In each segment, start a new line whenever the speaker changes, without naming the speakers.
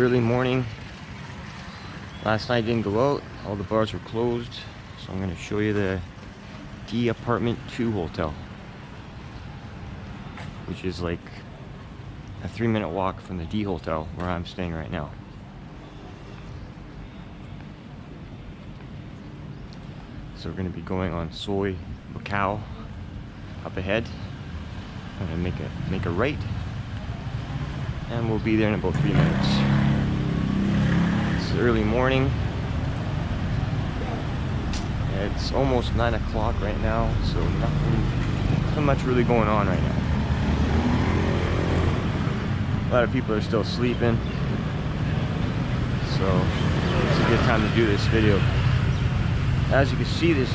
early morning. Last night didn't go out. All the bars were closed. So I'm going to show you the D Apartment 2 hotel, which is like a 3-minute walk from the D hotel where I'm staying right now. So we're going to be going on Soi Buakhao up ahead. I'm going to make a right, and we'll be there in about 3 minutes. It's early morning. It's almost 9 o'clock right now, so nothing much really going on right now. A lot of people are still sleeping, so it's a good time to do this video. As you can see, there's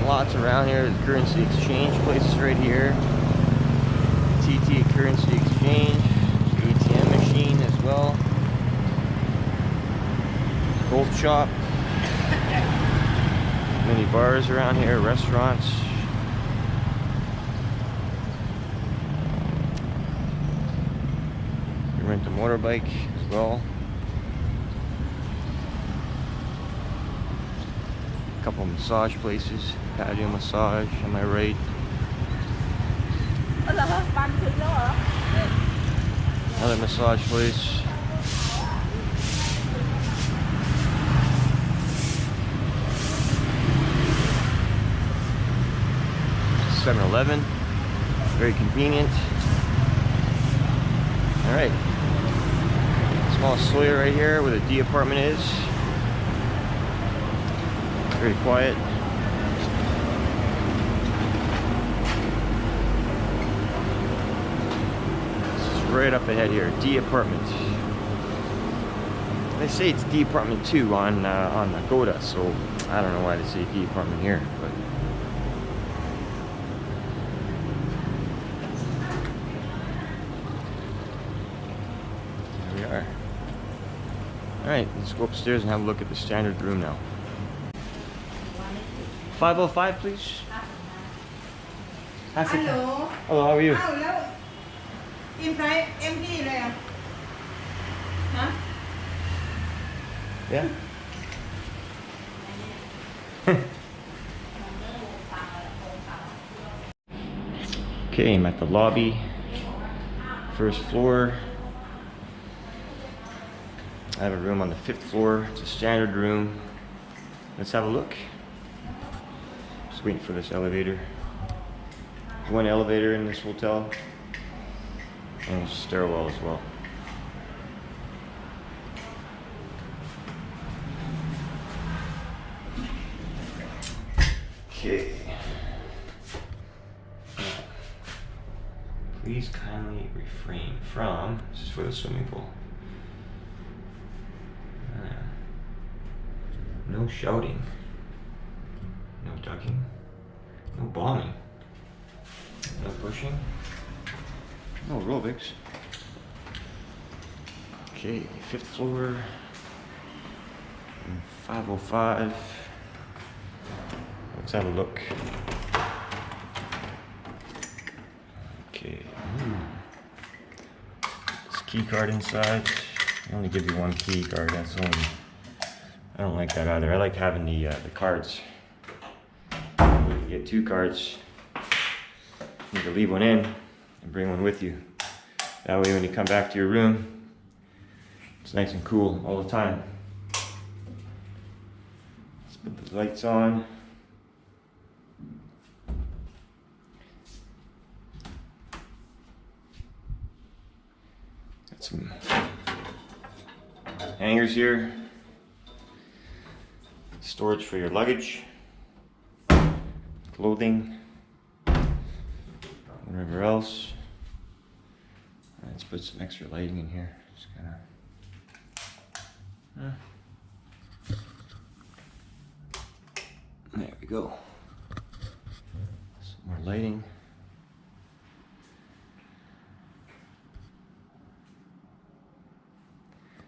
lots around here. The currency exchange places right here. TT currency exchange, ATM machine as well. Gold shop. Many bars around here, restaurants. You rent a motorbike as well. A couple of massage places, patio massage on my right. Another massage place. $7-Eleven, very convenient. All right, small Soi right here where the D apartment is. Very quiet. This is right up ahead here, D apartment. They say it's D apartment 2 on Agoda, so I don't know why they say D apartment here, but. Alright, let's go upstairs and have a look at the standard room now. 505, please.
Hello.
Hello, how are you? Yeah? Okay, I'm at the lobby. First floor. I have a room on the 5th floor. It's a standard room. Let's have a look. Just waiting for this elevator. There's one elevator in this hotel, and there's a stairwell as well. Okay. Please kindly refrain from, this is for the swimming pool. No shouting, no ducking, no bombing, no pushing, no aerobics. Okay, 5th floor, 505. Let's have a look. Okay, this key card inside. They only give you one key card, that's only. I don't like that either. I like having the cards. You get 2 cards. You can leave one in and bring one with you. That way when you come back to your room, it's nice and cool all the time. Let's put the lights on. Got some hangers here. Storage for your luggage, clothing, whatever else. Let's put some extra lighting in here. Just kind of. There we go. Some more lighting.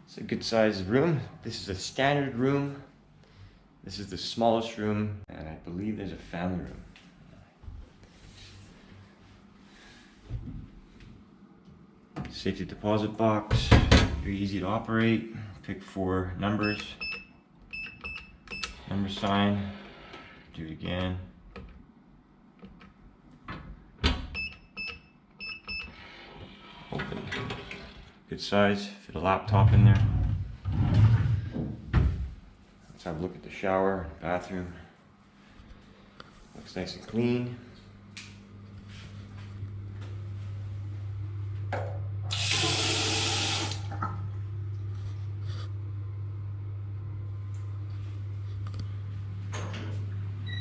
It's a good sized room. This is a standard room. This is the smallest room, and I believe there's a family room. Safety deposit box. Very easy to operate. Pick 4 numbers. Number sign. Do it again. Open. Good size. Fit a laptop in there. Let's have a look at the shower, bathroom. Looks nice and clean.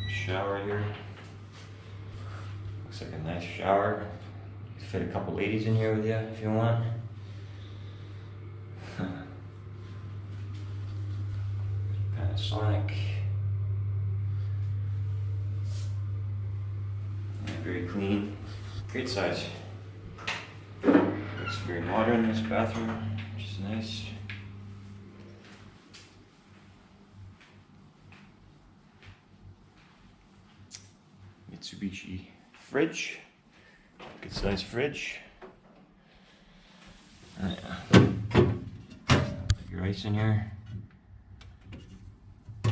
Shower here. Looks like a nice shower. You can fit a couple ladies in here with you if you want. Panasonic. Yeah, very clean. Great size. Looks very modern, this bathroom, which is nice. Mitsubishi fridge. Good size fridge. Put your ice in here. I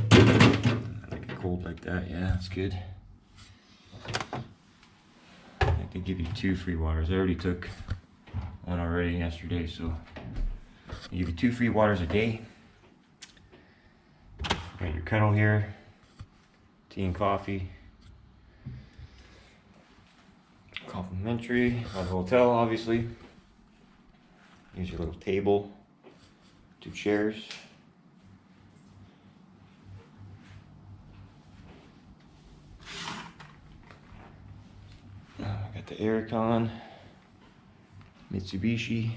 like it cold like that, yeah, that's good. I think they give you 2 free waters. I already took one already yesterday, so you give you 2 free waters a day. Got your kettle here, tea and coffee. Complimentary by the hotel, obviously. Here's your little table, 2 chairs. I got the aircon, Mitsubishi.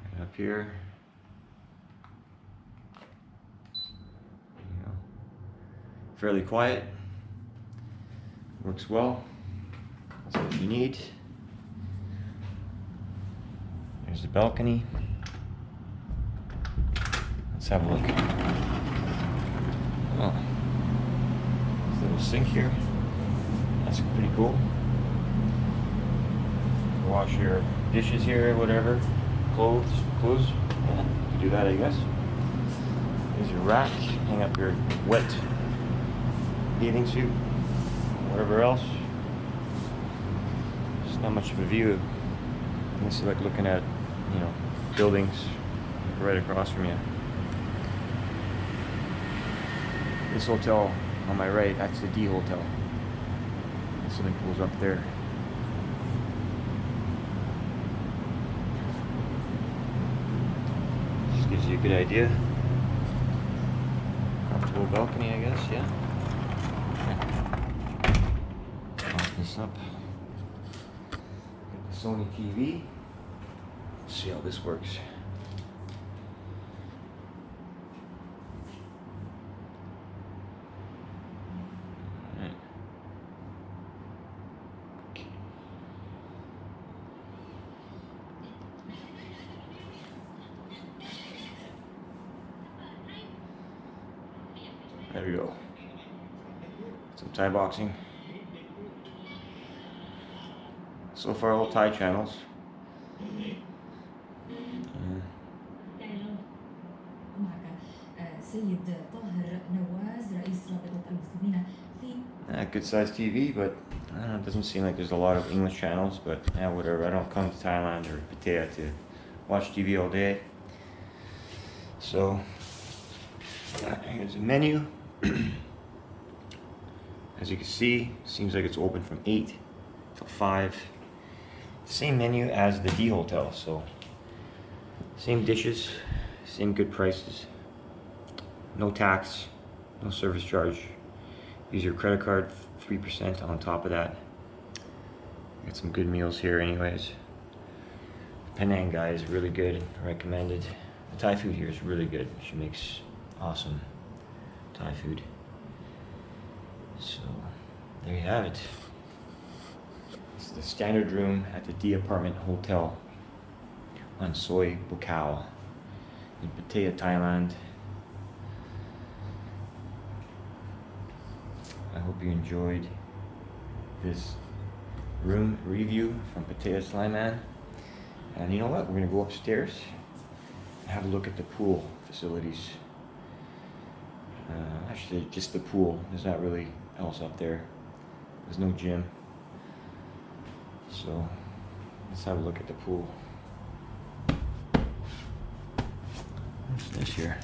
Right up here. You know, fairly quiet. Works well. That's what you need. There's the balcony. Let's have a look. Oh, there's a little sink here. That's pretty cool. Wash your dishes here, whatever. Clothes. Yeah, you can do that, I guess. There's your rack. Hang up your wet bathing suit. Whatever else. It's not much of a view. Unless you like looking at, you know, buildings right across from you. This hotel on my right, that's the D hotel. The swimming pool's up there. Just gives you a good idea. Comfortable balcony, I guess, yeah. This up. Got the Sony TV. Let's see how this works. All right. There we go. Some Thai boxing. So far, all Thai channels. Good sized TV, but I don't know, it doesn't seem like there's a lot of English channels, but yeah, whatever. I don't come to Thailand or Pattaya to watch TV all day. So, here's a menu. As you can see, seems like it's open from 8 till 5. Same menu as the D Hotel, so same dishes, same good prices. No tax, no service charge. Use your credit card, 3% on top of that. Got some good meals here anyways. Penang guy is really good, recommended. The Thai food here is really good. She makes awesome Thai food. So, there you have it. This is the standard room at the D Apartment Hotel on Soi Buakhao in Pattaya, Thailand. I hope you enjoyed this room review from Pattaya Slyman. And you know what? We're gonna go upstairs and have a look at the pool facilities. Actually, just the pool. There's not really else up there. There's no gym. So let's have a look at the pool. What's this here?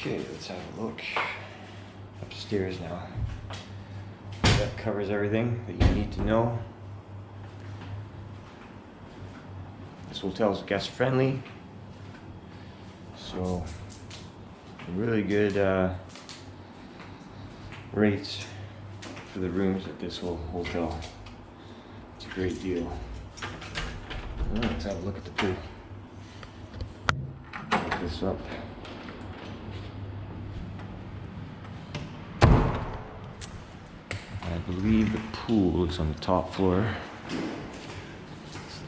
Okay, let's have a look. Upstairs now. That covers everything that you need to know. This hotel is guest friendly, so really good rates for the rooms at this whole hotel. It's a great deal. Let's have a look at the pool. Look this up. I believe the pool is on the top floor. So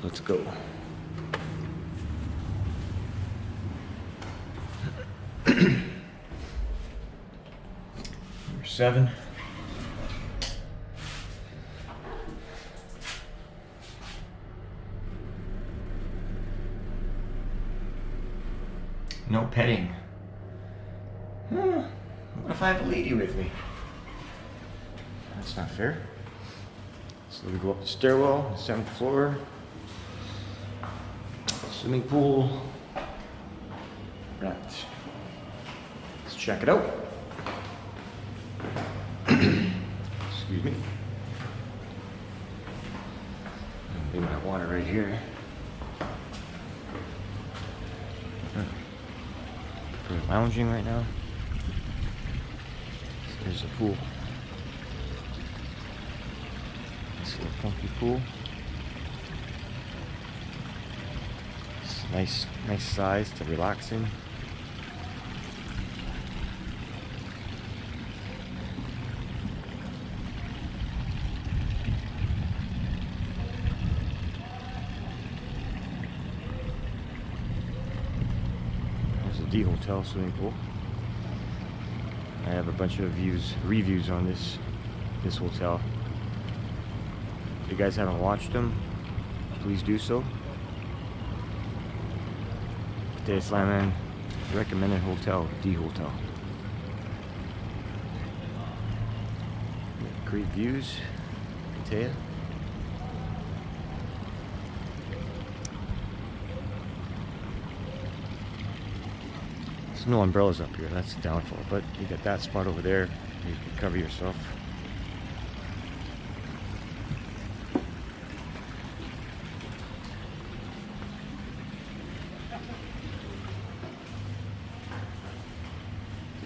let's go. Number 7. No petting. What if I have a lady with me? That's not fair. So we go up the stairwell, 7th floor. Swimming pool. Right. Let's check it out. Excuse me. Leave my water right here. We're lounging right now. So there's a pool. Nice little comfy pool. It's nice size to relax in. D Hotel swimming pool. I have a bunch of reviews on this hotel. If you guys haven't watched them, please do so. Pattaya Slamman recommended hotel, D Hotel. Great views, Pattaya. No umbrellas up here, that's the downfall, but you got that spot over there, you can cover yourself.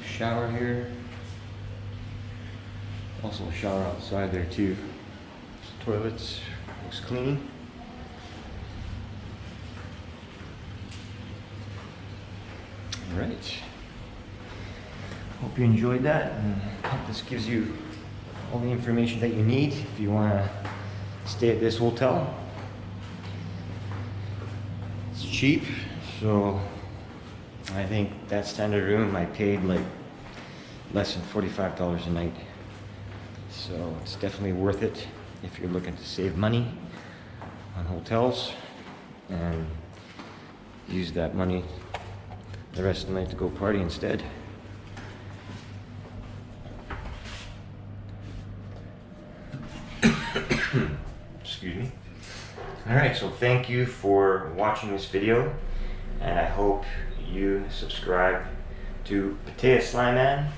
Shower here, also a shower outside there too. Toilets, looks clean. Alright, hope you enjoyed that, and hope this gives you all the information that you need if you want to stay at this hotel. It's cheap, so I think that standard room I paid like less than $45 a night. So it's definitely worth it if you're looking to save money on hotels and use that money the rest of the night to go party instead. Excuse me. Alright, so thank you for watching this video, and I hope you subscribe to Pattaya Slamman